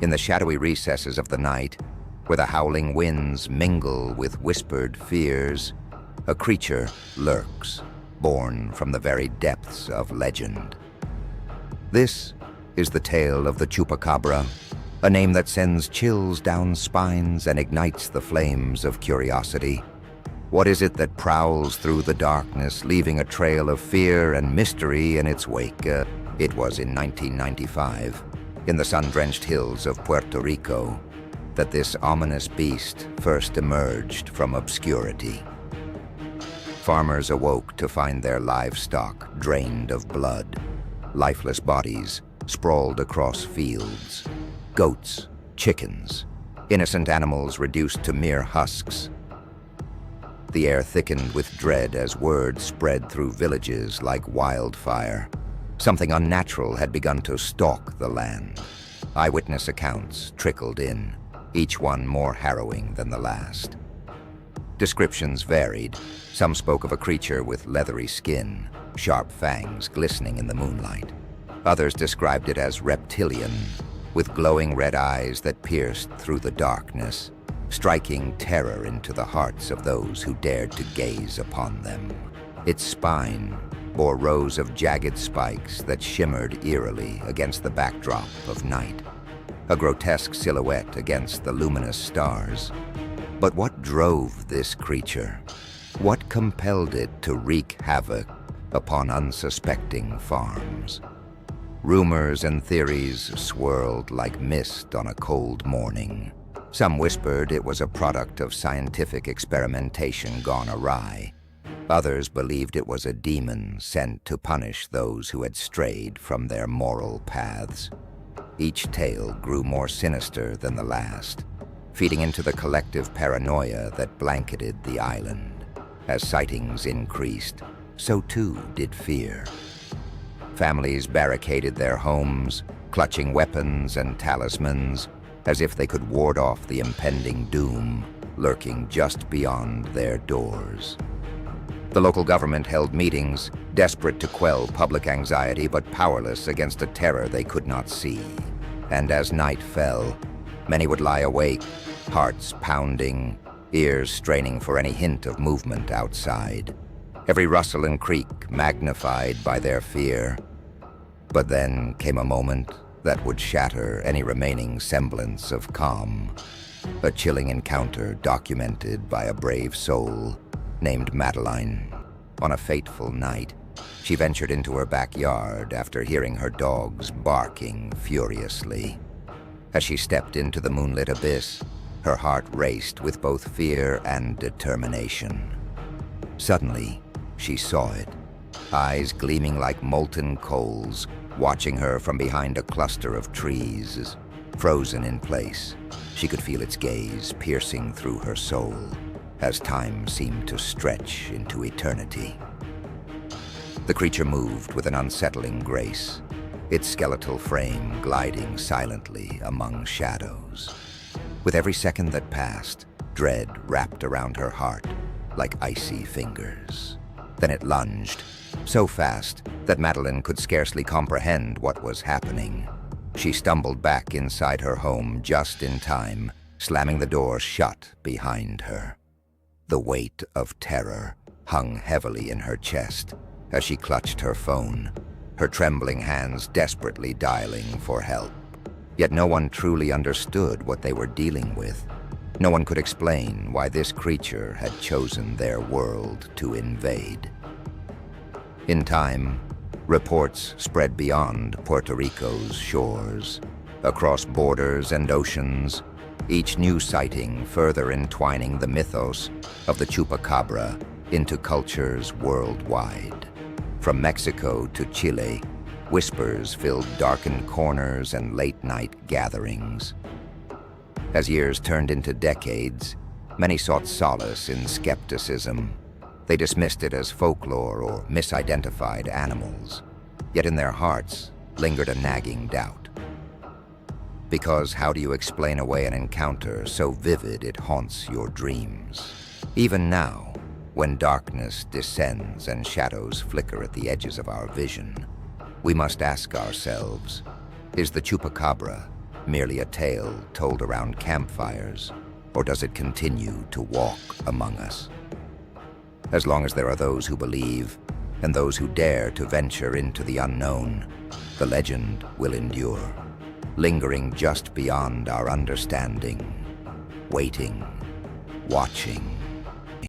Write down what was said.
In the shadowy recesses of the night, where the howling winds mingle with whispered fears, a creature lurks, born from the very depths of legend. This is the tale of the Chupacabra, a name that sends chills down spines and ignites the flames of curiosity. What is it that prowls through the darkness, leaving a trail of fear and mystery in its wake? It was in 1995, in the sun-drenched hills of Puerto Rico, that this ominous beast first emerged from obscurity. Farmers awoke to find their livestock drained of blood, lifeless bodies sprawled across fields, goats, chickens, innocent animals reduced to mere husks. The air thickened with dread as word spread through villages like wildfire. Something unnatural had begun to stalk the land. Eyewitness accounts trickled in, each one more harrowing than the last. Descriptions varied. Some spoke of a creature with leathery skin, sharp fangs glistening in the moonlight. Others described it as reptilian, with glowing red eyes that pierced through the darkness, striking terror into the hearts of those who dared to gaze upon them. Its spine bore rows of jagged spikes that shimmered eerily against the backdrop of night, a grotesque silhouette against the luminous stars. But what drove this creature? What compelled it to wreak havoc upon unsuspecting farms? Rumors and theories swirled like mist on a cold morning. Some whispered it was a product of scientific experimentation gone awry. Others believed it was a demon sent to punish those who had strayed from their moral paths. Each tale grew more sinister than the last, feeding into the collective paranoia that blanketed the island. As sightings increased, so too did fear. Families barricaded their homes, clutching weapons and talismans, as if they could ward off the impending doom lurking just beyond their doors. The local government held meetings, desperate to quell public anxiety but powerless against a terror they could not see. And as night fell, many would lie awake, hearts pounding, ears straining for any hint of movement outside. Every rustle and creak magnified by their fear. But then came a moment that would shatter any remaining semblance of calm. A chilling encounter documented by a brave soul named Madeline. On a fateful night, she ventured into her backyard after hearing her dogs barking furiously. As she stepped into the moonlit abyss, her heart raced with both fear and determination. Suddenly, she saw it, eyes gleaming like molten coals, watching her from behind a cluster of trees. Frozen in place, she could feel its gaze piercing through her soul as time seemed to stretch into eternity. The creature moved with an unsettling grace, its skeletal frame gliding silently among shadows. With every second that passed, dread wrapped around her heart like icy fingers. Then it lunged, so fast that Madeline could scarcely comprehend what was happening. She stumbled back inside her home just in time, slamming the door shut behind her. The weight of terror hung heavily in her chest as she clutched her phone, her trembling hands desperately dialing for help. Yet no one truly understood what they were dealing with. No one could explain why this creature had chosen their world to invade. In time, reports spread beyond Puerto Rico's shores, across borders and oceans, each new sighting further entwining the mythos of the Chupacabra into cultures worldwide. From Mexico to Chile, whispers filled darkened corners and late-night gatherings. As years turned into decades, many sought solace in skepticism. They dismissed it as folklore or misidentified animals. Yet in their hearts lingered a nagging doubt. Because how do you explain away an encounter so vivid it haunts your dreams? Even now, when darkness descends and shadows flicker at the edges of our vision, we must ask ourselves, is the Chupacabra merely a tale told around campfires, or does it continue to walk among us? As long as there are those who believe and those who dare to venture into the unknown, the legend will endure, lingering just beyond our understanding, waiting, watching,